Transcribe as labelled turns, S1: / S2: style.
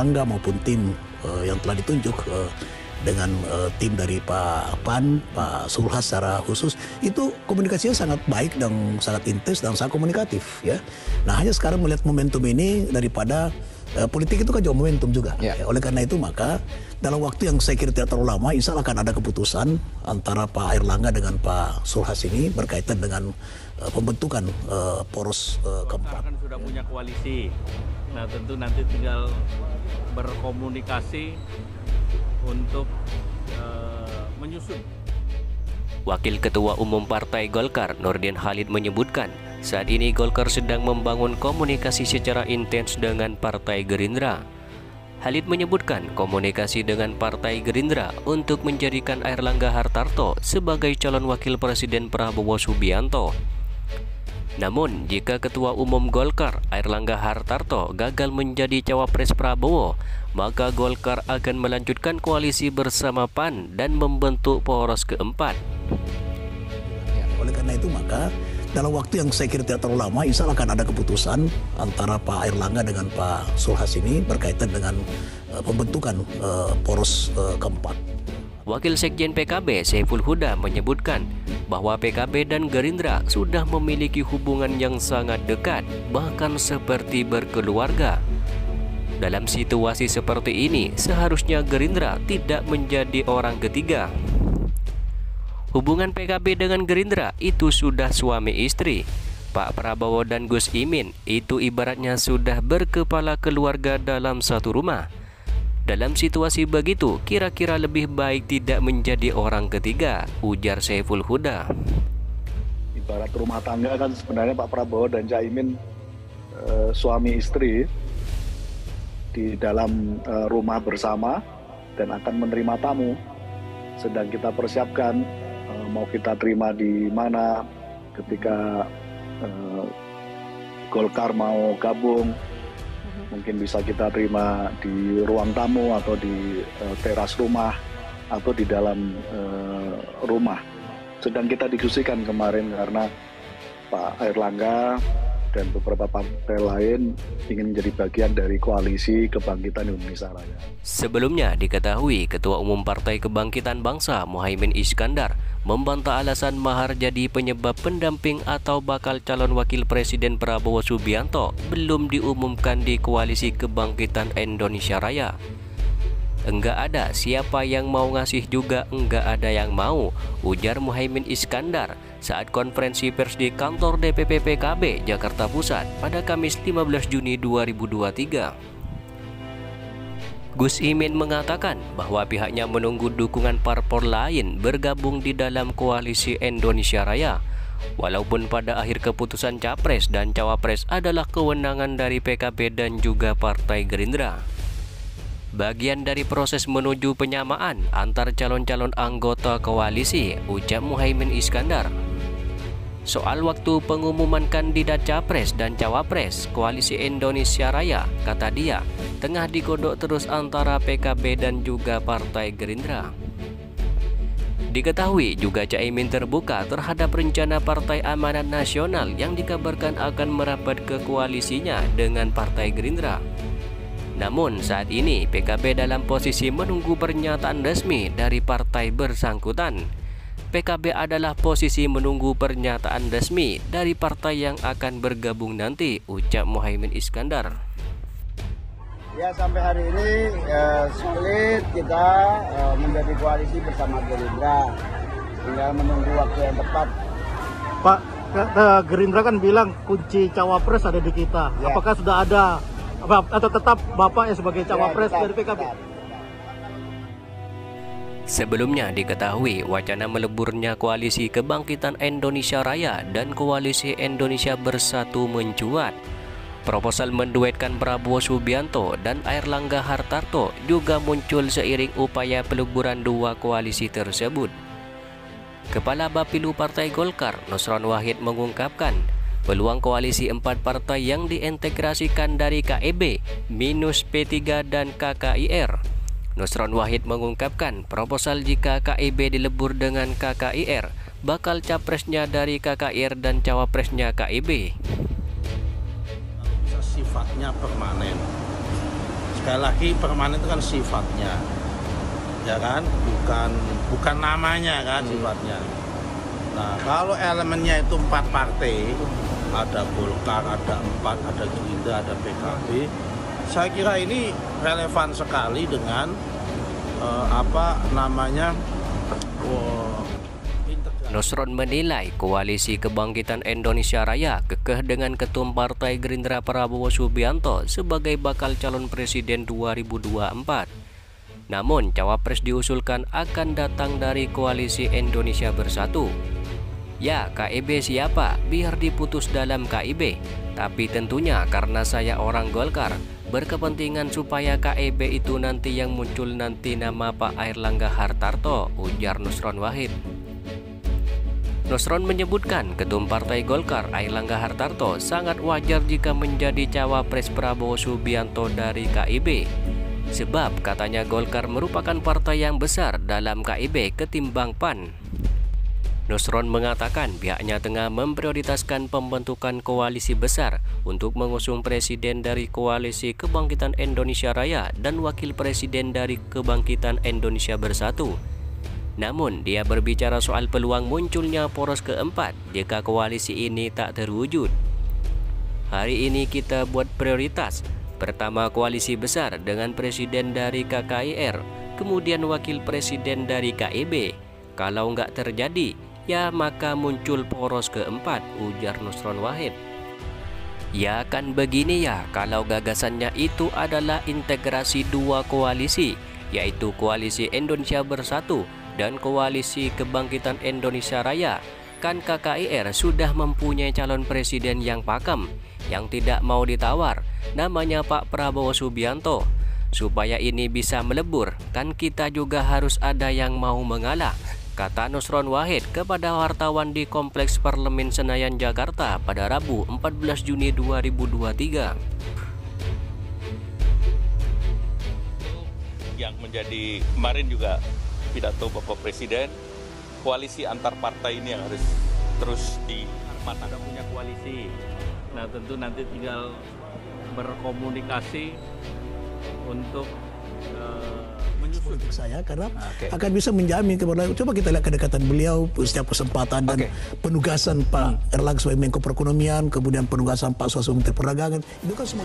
S1: Erlangga maupun tim yang telah ditunjuk dengan tim dari Pak Pan, Pak Sulhas secara khusus, itu komunikasinya sangat baik dan sangat intens dan sangat komunikatif ya. Nah, hanya sekarang melihat momentum ini daripada politik itu kan juga momentum juga. Ya. Oleh karena itu maka dalam waktu yang saya kira tidak terlalu lama, insya Allah akan ada keputusan antara Pak Erlangga dengan Pak Sulhas ini berkaitan dengan pembentukan poros keempat.
S2: Kan sudah punya koalisi, nah tentu nanti tinggal berkomunikasi untuk menyusun.
S3: Wakil Ketua Umum Partai Golkar, Nurdin Halid menyebutkan, saat ini Golkar sedang membangun komunikasi secara intens dengan Partai Gerindra. Halid menyebutkan komunikasi dengan Partai Gerindra untuk menjadikan Airlangga Hartarto sebagai calon wakil Presiden Prabowo Subianto. Namun, jika Ketua Umum Golkar, Airlangga Hartarto, gagal menjadi cawapres Prabowo, maka Golkar akan melanjutkan koalisi bersama PAN dan membentuk poros keempat.
S1: Oleh karena itu maka dalam waktu yang saya kira tidak terlalu lama, insya Allah akan ada keputusan antara Pak Erlangga dengan Pak Sulhas ini berkaitan dengan pembentukan poros keempat.
S3: Wakil Sekjen PKB Saiful Huda menyebutkan bahwa PKB dan Gerindra sudah memiliki hubungan yang sangat dekat, bahkan seperti berkeluarga. Dalam situasi seperti ini, seharusnya Gerindra tidak menjadi orang ketiga. Hubungan PKB dengan Gerindra itu sudah suami istri. Pak Prabowo dan Gus Imin itu ibaratnya sudah berkepala keluarga dalam satu rumah. Dalam situasi begitu, kira-kira lebih baik tidak menjadi orang ketiga, ujar Saiful Huda.
S4: Ibarat rumah tangga kan sebenarnya Pak Prabowo dan Cak Imin suami istri di dalam rumah bersama dan akan menerima tamu. Sedang kita persiapkan mau kita terima di mana ketika Golkar mau gabung. Mungkin bisa kita terima di ruang tamu atau di teras rumah atau di dalam rumah. Sedang kita diskusikan kemarin karena Pak Airlangga dan beberapa partai lain ingin menjadi bagian dari koalisi Kebangkitan Indonesia Raya.
S3: Sebelumnya diketahui Ketua Umum Partai Kebangkitan Bangsa Muhaimin Iskandar membantah alasan mahar jadi penyebab pendamping atau bakal calon wakil Presiden Prabowo Subianto belum diumumkan di koalisi Kebangkitan Indonesia Raya. Enggak ada, siapa yang mau ngasih juga enggak ada yang mau, ujar Muhaimin Iskandar saat konferensi pers di kantor DPP PKB Jakarta Pusat pada Kamis 15 Juni 2023. Gus Imin mengatakan bahwa pihaknya menunggu dukungan parpol lain bergabung di dalam koalisi Indonesia Raya, walaupun pada akhir keputusan capres dan cawapres adalah kewenangan dari PKB dan juga Partai Gerindra. Bagian dari proses menuju penyamaan antar calon-calon anggota koalisi, ujar Muhaimin Iskandar. Soal waktu pengumuman kandidat capres dan cawapres koalisi Indonesia Raya, kata dia, tengah digodok terus antara PKB dan juga Partai Gerindra. Diketahui juga Caimin terbuka terhadap rencana Partai Amanat Nasional yang dikabarkan akan merapat ke koalisinya dengan Partai Gerindra. Namun saat ini PKB dalam posisi menunggu pernyataan resmi dari partai bersangkutan. PKB adalah posisi menunggu pernyataan resmi dari partai yang akan bergabung nanti, ucap Muhaimin Iskandar.
S5: Ya, sampai hari ini sulit kita menjadi koalisi bersama Gerindra. Tinggal menunggu waktu yang tepat.
S6: Pak, Gerindra kan bilang kunci cawapres ada di kita. Ya. Apakah sudah ada atau tetap Bapak yang sebagai cawapres dari PKB?
S3: Sebelumnya diketahui wacana meleburnya koalisi Kebangkitan Indonesia Raya dan koalisi Indonesia Bersatu mencuat. Proposal menduetkan Prabowo Subianto dan Airlangga Hartarto juga muncul seiring upaya peleburan dua koalisi tersebut. Kepala Bapilu Partai Golkar, Nusron Wahid mengungkapkan peluang koalisi empat partai yang diintegrasikan dari KEB minus P3 dan KKIR. Nusron Wahid mengungkapkan proposal jika KEB dilebur dengan KKIR, bakal capresnya dari KKIR dan cawapresnya KEB.
S2: Sifatnya permanen,
S7: sekali lagi permanen itu kan sifatnya, ya kan, bukan namanya kan sifatnya. Nah kalau elemennya itu 4 partai, ada Golkar, ada 4, ada Gerindra, ada PKB, saya kira ini relevan sekali dengan
S3: Nusron menilai Koalisi Kebangkitan Indonesia Raya kekeh dengan Ketum Partai Gerindra Prabowo Subianto sebagai bakal calon presiden 2024. Namun, cawapres diusulkan akan datang dari Koalisi Indonesia Bersatu. Ya, KIB siapa? Biar diputus dalam KIB. Tapi tentunya karena saya orang Golkar, berkepentingan supaya KIB itu nanti yang muncul nanti nama Pak Airlangga Hartarto, ujar Nusron Wahid. Nusron menyebutkan Ketum Partai Golkar Airlangga Hartarto sangat wajar jika menjadi cawapres Prabowo Subianto dari KIB. Sebab katanya Golkar merupakan partai yang besar dalam KIB ketimbang PAN. Nusron mengatakan pihaknya tengah memprioritaskan pembentukan koalisi besar untuk mengusung presiden dari Koalisi Kebangkitan Indonesia Raya dan wakil presiden dari Kebangkitan Indonesia Bersatu. Namun, dia berbicara soal peluang munculnya poros keempat jika koalisi ini tak terwujud. Hari ini kita buat prioritas. Pertama koalisi besar dengan presiden dari KKIR, kemudian wakil presiden dari KIB. Kalau nggak terjadi, ya maka muncul poros keempat, ujar Nusron Wahid. Ya kan begini ya, kalau gagasannya itu adalah integrasi 2 koalisi, yaitu Koalisi Indonesia Bersatu dan Koalisi Kebangkitan Indonesia Raya. Kan KKIR sudah mempunyai calon presiden yang pakem, yang tidak mau ditawar, namanya Pak Prabowo Subianto. Supaya ini bisa melebur, kan kita juga harus ada yang mau mengalah, kata Nusron Wahid kepada wartawan di Kompleks Parlemen Senayan, Jakarta pada Rabu 14 Juni 2023.
S8: Yang menjadi kemarin juga pidato Bapak Presiden, koalisi antar partai ini yang harus terus
S2: Mata punya koalisi. Nah tentu nanti tinggal berkomunikasi untuk menyusun.
S1: Untuk saya karena akan bisa menjamin kepada, coba kita lihat kedekatan beliau setiap kesempatan dan penugasan Pak Erlangga sebagai Menko Perekonomian, kemudian penugasan Pak Suharto Menteri Perdagangan, itu kan semua